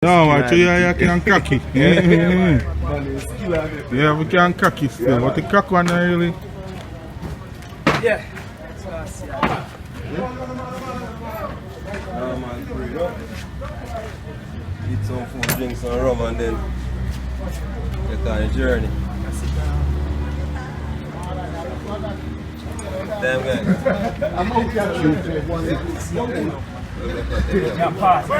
No, I tell you, you can cocky. Yeah, we can cocky still, but the cock one really. Yeah. Man, breed up. Eat some food, drink some rum, and then get on a journey. Damn guys. I'm okay. Yeah, pass. Pick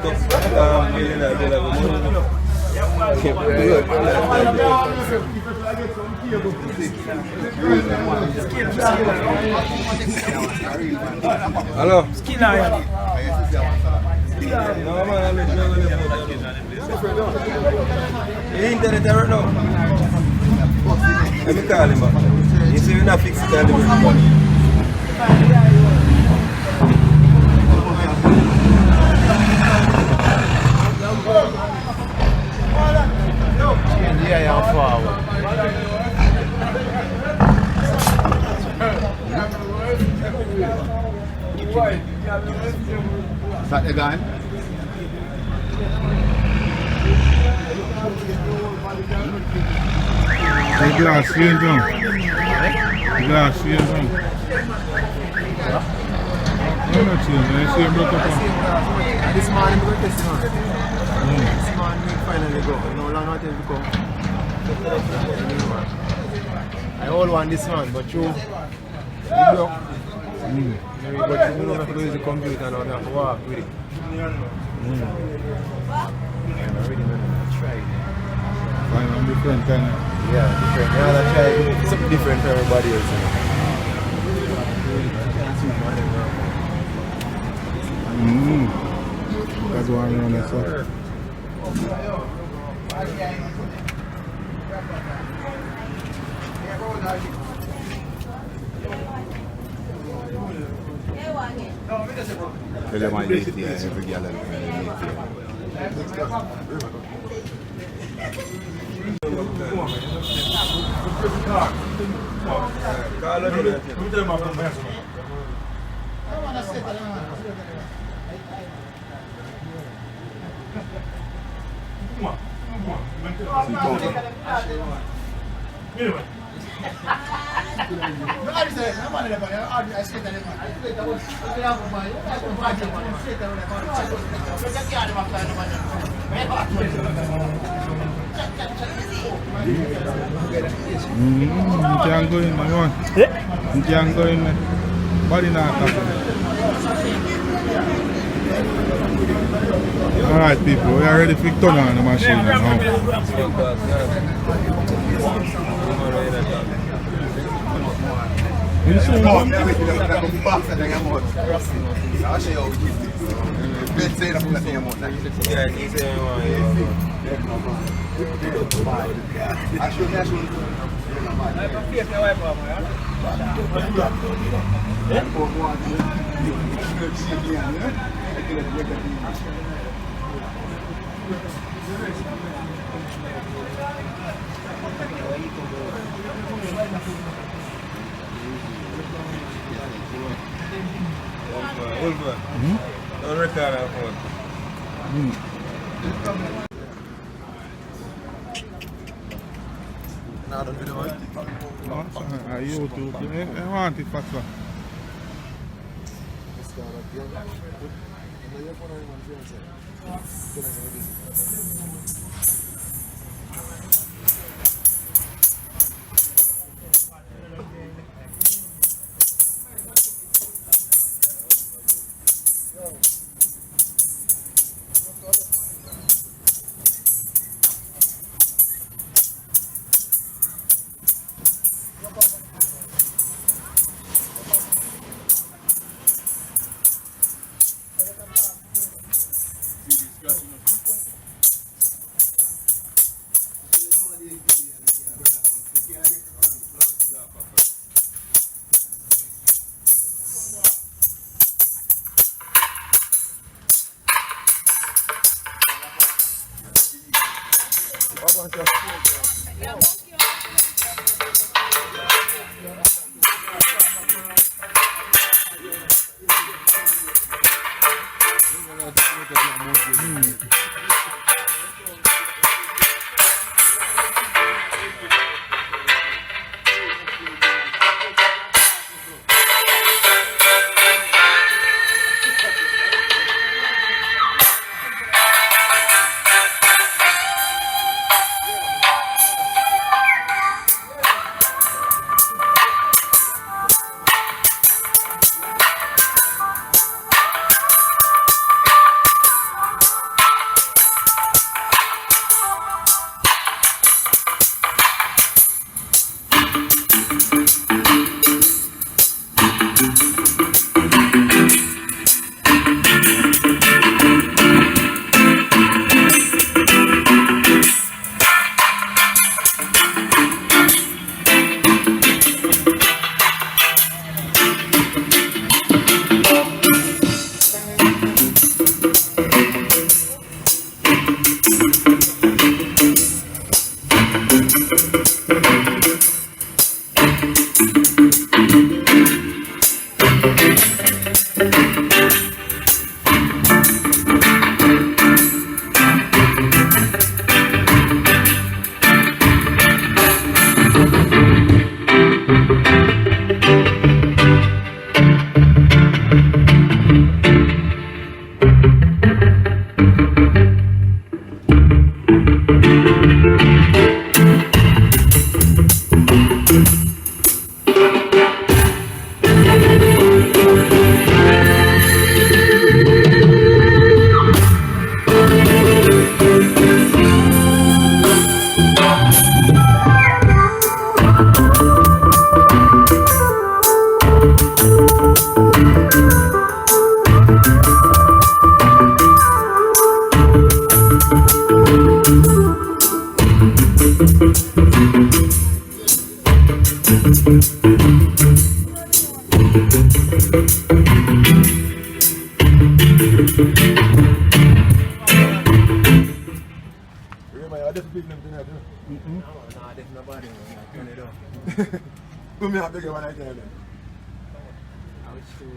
up million and bill of money. Hello? Skin iron. No man, I'm not the internet right now. Let me call him back. You see we're not fixing the money. Yeah, I'm forward. Is that the gun? The glass here down. The glass here down. No, not here. I see him broke up. This man is going to test him. This man will finally go. No longer until we come. I all want this man, but you broke. But you don't have to use the computer now, you have to walk with it. And I really don't know. Try it. Find one different kind of. Yeah, different. You have to try something different for everybody else. That's why I'm on that side. Tell them I need it, every girl and You can't go in there, man. You can't go in there. Body not happening. Alright people, we are ready to turn on the machine now. You see what? I'll show you how we keep it. Let's say that's the same amount. Yeah, he's saying, I show you. don't record that phone. Now don't do it. YouTube, I want it faster. I just big them thing I do. Nah, there's nobody. Turn it off. Put me a bigger one I can then. I was sure.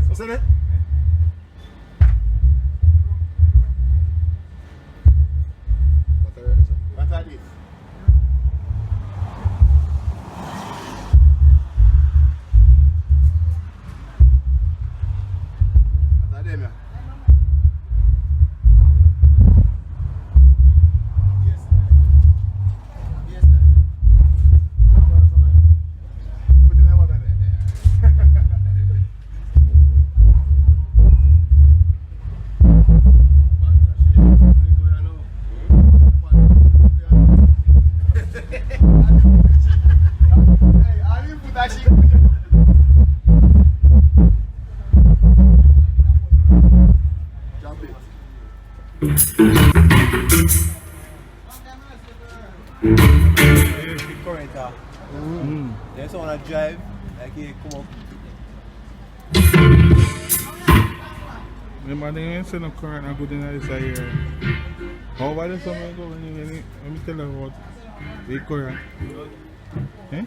What's in it? What are these? What are them? Yes, sir. Yes, sir. Put in the water there. They just want to drive, like he come up. Remember, they ain't saying no current and good in this area. How about this? Let me tell you about the current. Eh?